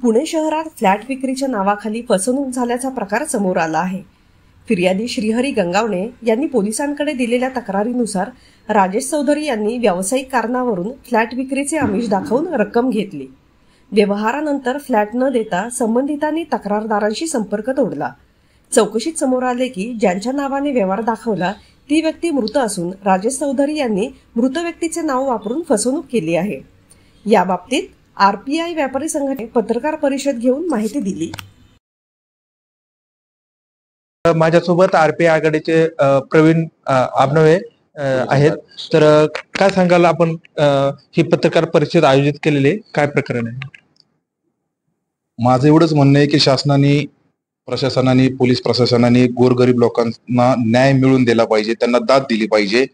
पुणे शहरात फ्लॅट विक्रीच्या नावाखाली फसवणूक झाल्याचा प्रकार समोर आला आहे। फिर्यादी श्रीहरी गंगावणे यांनी पोलिसांकडे दिलेल्या तक्रारीनुसार राजेश चौधरी यांनी व्यावसायिक कारणावरून फ्लॅट विक्रीचे आमिष दाखवून रक्कम घेतली। व्यवहारानंतर फ्लॅट न देता संबंधितांनी तक्रारदारांशी संपर्क तोडला। चौकशीत समोर आले की ज्यांच्या नावाने व्यवहार दाखवला ती व्यक्ती मृत असून राजेश चौधरी यांनी मृत व्यक्तीचे नाव वापरून फसवणूक केली आहे। याबाबतीत आरपीआय व्यापारी संघटनेने पत्रकार परिषद घेऊन माहिती दिली। माझ्यासोबत आरपीआय आघाडीचे प्रवीण आबनवे आहेत। तर काय सांगाल आपण ही पत्रकार परिषद आयोजित केलेली काय प्रकरण आहे? माझं एवढंच म्हणणं आहे की शासनाने, प्रशासनाने, पोलीस प्रशासनाने गोरगरीब लोकांना न्याय मिळवून दिला पाहिजे, त्यांना दाद दिली पाहिजे।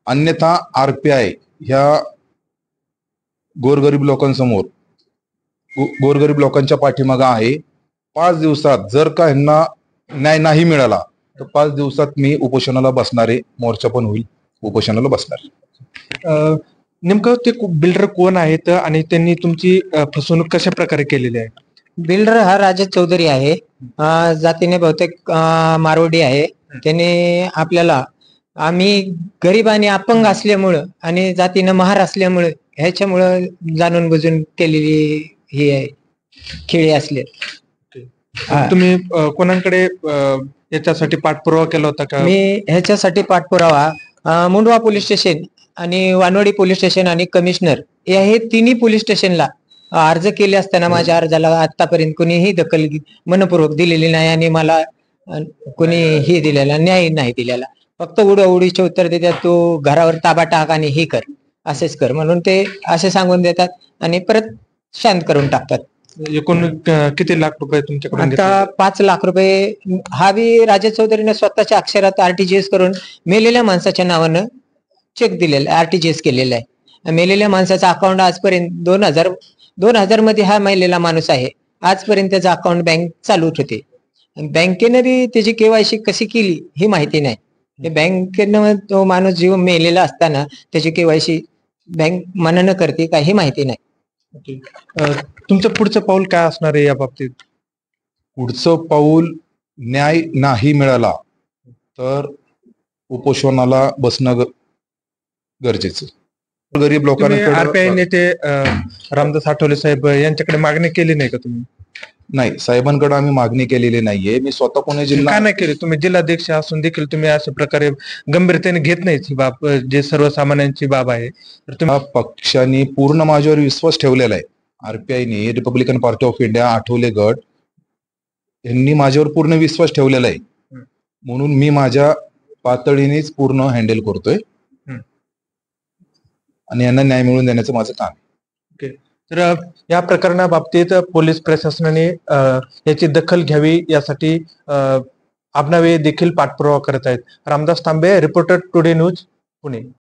अन्यथा आरपीआय ह्या गोरगरीब लोकांसमोर, गोरगरीब लोकांच्या पाठीमागे आहे। 5 दिवसात जर का ह्यांना न्याय नाही मिळाला तर 5 दिवसात मी उपोषणाला बसणारे, मोर्चा पण होईल, उपोषणाला बसणार। नेमकं ते बिल्डर कोण आहेत आणि त्यांनी तुमची फसवणूक कशा प्रकारे केलेली आहे? बिल्डर हा राजेश चौधरी आहे, जातीने बहुतेक मारवाडी आहे। त्याने आपल्याला, आम्ही गरीब आणि अपंग असल्यामुळं आणि जातीनं महार असल्यामुळे ह्याच्यामुळं जाणून बुजून केलेली ही आहे, खेळी असले। तुम्ही कोणाकडे याच्यासाठी पाठपुरावा केला होता का? मी ह्याच्यासाठी पाठपुरावा मुंडवा पोलीस स्टेशन आणि वानवडी पोलीस स्टेशन आणि कमिशनर हे तिन्ही पोलीस स्टेशनला अर्ज केले असताना माझ्या अर्जाला आतापर्यंत कोणीही दखल मनपूर्वक दिलेली नाही आणि मला कोणीही दिलेला न्याय नाही दिलेला। फक्त उडीचे उत्तर देतात, तू घरावर ताबा टाक आणि हे कर, असेच कर म्हणून ते असे सांगून देतात आणि परत शांत करून टाकतात। एकूण किती लाख रुपये तुमच्याकडून? आता 5 लाख रुपये हा बी राजेश चौधरीने स्वतःच्या अक्षरात आरटीजीएस करून मेलेल्या माणसाच्या नावानं चेक दिलेला, आरटीजीएस केलेला आहे। मेलेल्या माणसाचा अकाउंट आजपर्यंत 2000 मध्ये हा मेलेला माणूस आहे, आजपर्यंत त्याचा अकाउंट बँक चालू होते। बँकेनं बी त्याची केवायसी कशी केली ही माहिती नाही। बँकेनं तो माणूस जीव मेलेला असताना त्याची केवायसी बँक मनानं करते काही माहिती नाही। तुमचं पुढचं पाऊल काय असणार आहे या बाबतीत? पुढचं पाऊल, न्याय नाही मिळाला तर उपोषणाला बसणं गरजेचं। गरीब लोकांना आरपीआय नेते रामदास आठवले साहेब यांच्याकडे मागणी केली नाही का तुम्ही? नाही, साहेबांकडे आम्ही मागणी केलेली नाहीये। मी स्वतः पुणे जिल्हा का नाही केली? तुम्ही जिल्हाध्यक्ष असून देखील तुम्ही अशा प्रकारे गंभीरतेने घेत नाही ही बाब, जे सर्वसामान्यांची बाब आहे। तर तुम्ही पक्षाने पूर्ण माझ्यावर विश्वास ठेवलेला आहे। आरपीआयने, Republican Party of India, Athawale गट यांनी माझ्यावर पूर्ण विश्वास ठेवलेला आहे, म्हणून मी माझ्या पातळीनेच पूर्ण हँडल करतोय आणि यांना न्याय मिळवून देण्याचं माझं काम आहे। तर या प्रकरणाबाबतीत पोलीस प्रशासनाने याची दखल घ्यावी यासाठी आबनवे देखील पाठपुरावा करत आहेत। रामदास तांबे, रिपोर्टर, टुडे न्यूज, पुणे।